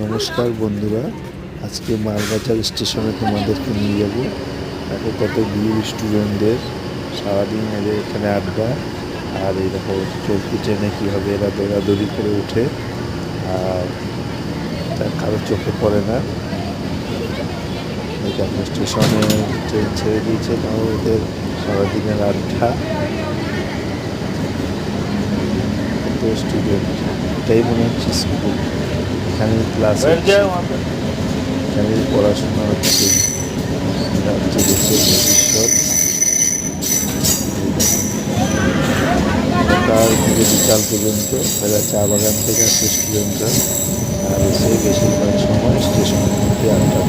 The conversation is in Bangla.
নমস্কার বন্ধুরা, আজকে মালবাজার স্টেশনে তোমাদেরকে নিয়ে যাব। দেখো কত ভিড় স্টুডেন্টদের, সারাদিন এদের এখানে আড্ডা। আর এই দেখো চলতি ট্রেনে কীভাবে এরা দৌড়াদৌড়ি করে ওঠে, আর তা কারো চোখে পড়ে না। এই দেখো স্টেশনে ট্রেন ছেড়ে দিয়েছে, তাও ওদের সারাদিনের আড্ডা। কত স্টুডেন্ট, এটাই মনে হচ্ছে স্কুল। এখানে ক্লাস হচ্ছে, এখানে পড়াশোনা হচ্ছে। এরা হচ্ছে দেশের ভবিষ্যৎ। সকাল থেকে বিকাল পর্যন্ত এরা চা বাগান থেকে আসে স্টুডেন্টরা, আর এসে বেশিরভাগ সময় স্টেশনের মধ্যে আড্ডা